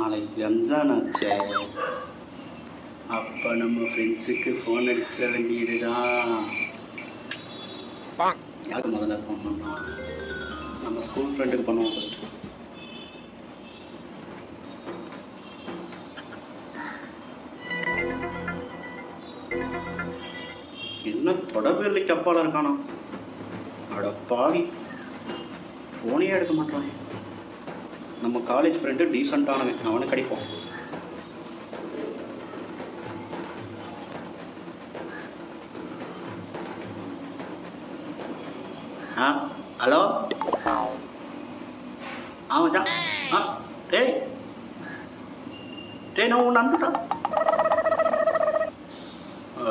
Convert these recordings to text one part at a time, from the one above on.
நாளைக்கு ரம்ஜான் ஆச்சே. அப்போ நம்ம ஃப்ரெண்ட்ஸுக்கு ஃபோன் அடிச்ச வேண்டியதுதான். யாருக்கு முதல்ல ஃபோன் பண்ணோம்? நம்ம ஸ்கூல் ஃப்ரெண்டுக்கு பண்ணுவோம் ஃபஸ்ட்டு. என்ன தொடர்பு இல்லைக்கு அப்பால இருக்கானா? அட பாவி, ஃபோனே எடுக்க மாட்டானே. நம்ம காலேஜ் ஃப்ரெண்டு டீசெண்டானவன், அவனுக்கு அடிப்போம். ஹலோ, மச்சான். டேய் டேய், நான் உன்னை அனுப்பிட்டா.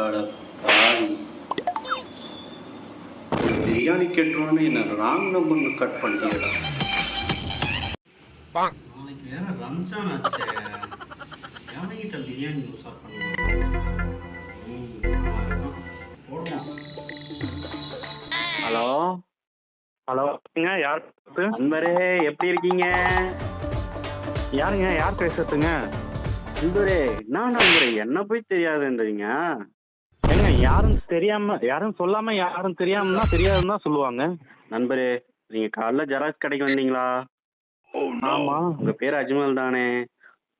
அட பாவி, பிரியாணி கேட்டுருவானே, என்ன ராங் நம்பர்னு கட் பண்ணிட்டீங்கடா. நாளைக்கு வேற ரம்ஜான் ஆச்சே, எவன்கிட்ட பிரியாணி யூஸ் பண்ணுவோம். ஹலோ ஹலோ, யார் நண்பரே, எப்படி இருக்கீங்க? யாருங்க, யார் பேசுறதுங்க? நண்பரே, என்ன நண்பரே, என்ன போய் தெரியாதுன்றீங்க? ஏங்க, யாரும் தெரியாம, யாரும் சொல்லாம, யாரும் தெரியாமன்னா தெரியாதுன்னு தான் சொல்லுவாங்க. நண்பரே, நீங்க காலைல ஜெராக்ஸ் கடைக்கு வந்தீங்களா? ஆமா. உங்க பேர் அஜ்மல் தானே?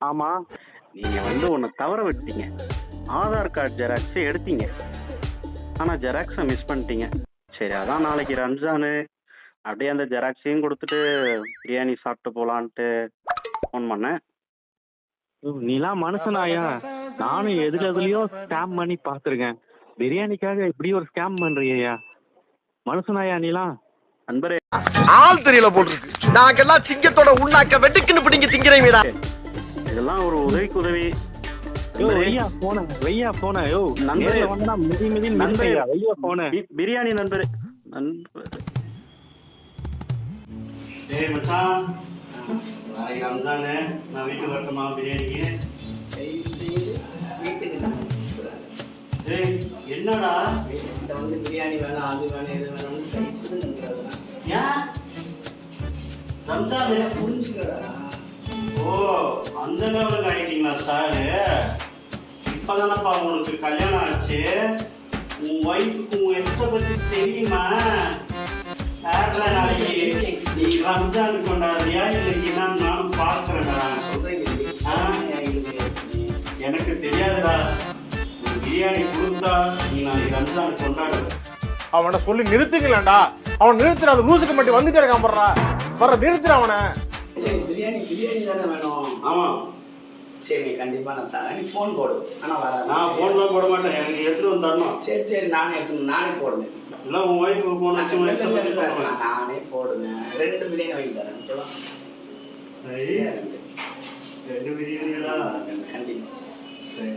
ஆமா. நீங்க ஒன்னு தவற விட்டீங்க. ஆதார் கார்டு ஜெராக்ஸ் எடுத்தீங்க, ஆனா ஜெராக்ஸை மிஸ் பண்ணிட்டீங்க. சரி, அதான் நாளைக்கு ரம்ஜானு, அப்படியே அந்த ஜெராக்ஸையும் கொடுத்துட்டு பிரியாணி சாப்பிட்டு போலான்ட்டு ஃபோன் பண்ணேன். நீலாம் மனுஷனாயா? நானும் எதுலயோ ஸ்கேம் பண்ணி பார்த்துருக்கேன். பிரியாணிக்காக இப்படி ஒரு ஸ்கேம் பண்றியா? மனுஷனாயா நீலாம்? நண்பரே, ஆள் தெரியல போட்டுருக்கு. நாங்கெல்லாம் சிங்கத்தோட உண்ணாக்க வெட்டுக்குன்னு பிடிங்க திங்கிறீங்கடா. இதெல்லாம் ஒரு உதவிக்கு உதவி. வெய்யா போன யோ நண்பரே, வந்தா மிதி நண்பரே, வெய்யா போன பிரியாணி நண்பரே. டேய் மச்சான், நாளைக்கு ரம்ஜானு, நான் வீட்டுக்கு வரட்டுமா பிரியாணிக்கு? டேய் என்னடா, வீட்டுக்கிட்ட வந்து பிரியாணி வேணும், அது வேணும், இது வேணும்னு ஏன் ரம்ஜானு புரிஞ்சுக்கிறா? ஓ, அந்த லெவலுக்கு ஆயிட்டீங்களா சாரு? இப்பதானப்பா உனக்கு கல்யாணம் ஆச்சு. உன் ஒய்ஃபுக்கு உன் எக்ஸ பத்தி தெரியுமா? நாளைக்கு நீ ரம்ஜான் கொண்டாடுறியா இன்னைக்கு? நானும் பார்க்கிறேன்டா. எனக்கு தெரியாதுடா. நீ பிரியாணி கொடுத்தா நீ நாளைக்கு ரம்ஜான் கொண்டாடு. அவனை சொல்லி நிறுத்துங்களேன்டா. அவன் நிறுத்துற, அந்த லூசுக்கு மட்டும் வந்துட்டே இருக்கான். வர்ற நிறுத்துற அவனை. சரி, பிரியாணி தானே வேணும்? ஆமா. சரி, கண்டிப்பா நான் தரேன். நீ போன் போடு. ஆனா வர நான் போன்லாம் போட மாட்டேன், எனக்கு எடுத்துட்டு வந்து தரணும். சரி, நானே போடுவேன். இல்லை, உன் ஒய்ஃபுக்கு போன் வச்சு நானே போடுவேன். 2 பிரியாணி வாங்கி தரேன். 2 பிரியாணிகளா? கண்டிப்பா. சரி.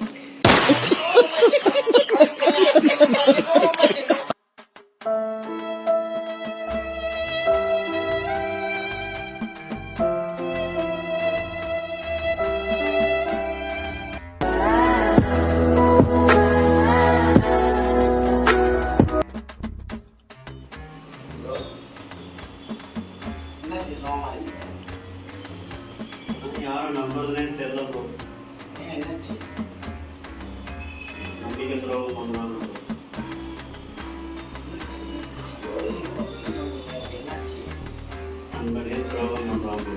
என்னாச்சு சோமா இருக்கு? யாரும் நம்புறதுனே தெரியல ப்ரோ. என்னாச்சு? நம்பிக்கை துரோகம் பண்றாங்க. என்னாச்சு? நண்பனே துரோகம் பண்றாங்க.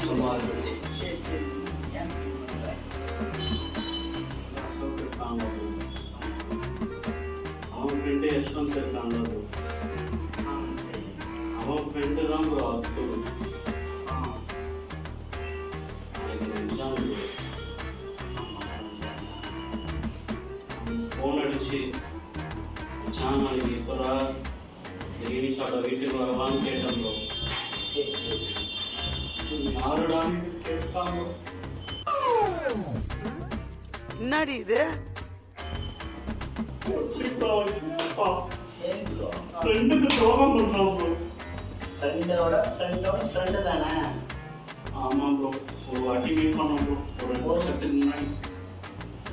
சும்மா இருந்துச்சு. சரி, ஏன் அவன் ஃப்ரெண்டு யஷ்வந்த் இருக்காங்க. அவன் ஃப்ரெண்டு தான் ப்ரோ அப்துல். ஃபோன் அடிச்சு, மச்சான் நாளைக்கு எப்படா பிரியாணி சாப்பிட வீட்டுக்கு வரவான்னு கேட்டேன் ப்ரோ. யாருடான்னு கேட்டாங்க. என்னடி இது? ஃப்ரெண்டுக்கு துரோகம் பண்றான் ப்ரோ. ஃப்ரெண்டோட ஃப்ரெண்டு தானே? ஆமா ப்ரோ, ஒரு வாட்டி மீட் பண்ணோம் ப்ரோ, ஒரு 2 வருஷத்துக்கு முன்னாடி.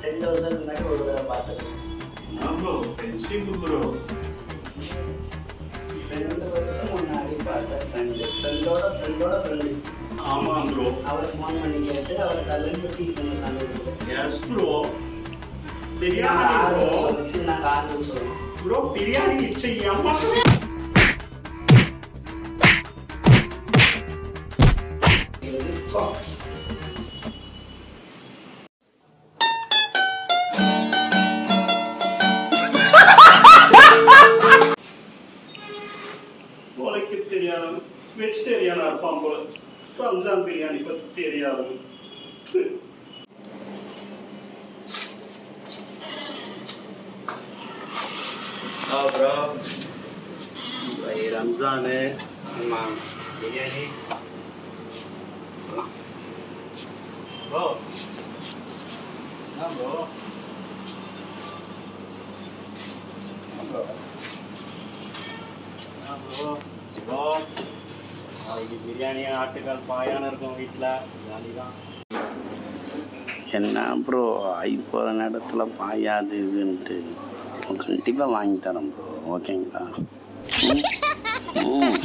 2 வருஷத்துக்கு முன்னாடி ஒரு தடவை பார்த்துருக்கேன். நான் ப்ரோ ஃப்ரெண்ட்ஷிப் ப்ரோ. 2 வருஷம் முன்னாடி பார்த்த ஃப்ரெண்டோட ஃப்ரெண்டு. ஆமாம் ப்ரோ. அவருக்கு ஃபோன் பண்ணி கேட்டு அவர் தரலன்னு ஃபீல் பண்ணி தந்துருக்கோம். Yes bro. பிரியாணி ப்ரோ. நாங்கள் ஆர்டர் சொல்லுவோம். ப்ரோ பிரியாணி செய்யாம உனக்கு தெரியாது வெஜிடேரியனா இருப்பான் போல. ரம்ஜான் பிரியாணி பத்தி தெரியாது. Bro Ramzan biryani bro. என்ன ப்ரோ? ப்ரோ நாளைக்கு பிரியாணி ஆட்டுக்கால் பாயான்னு இருக்கும் வீட்டில். ஜாலி தான். என்ன ப்ரோ ஆகி போகிற நேரத்தில் பாயாது இதுன்ட்டு கண்டிப்பாக வாங்கி தரேன் ப்ரோ. ஓகேங்களா? ம் ம்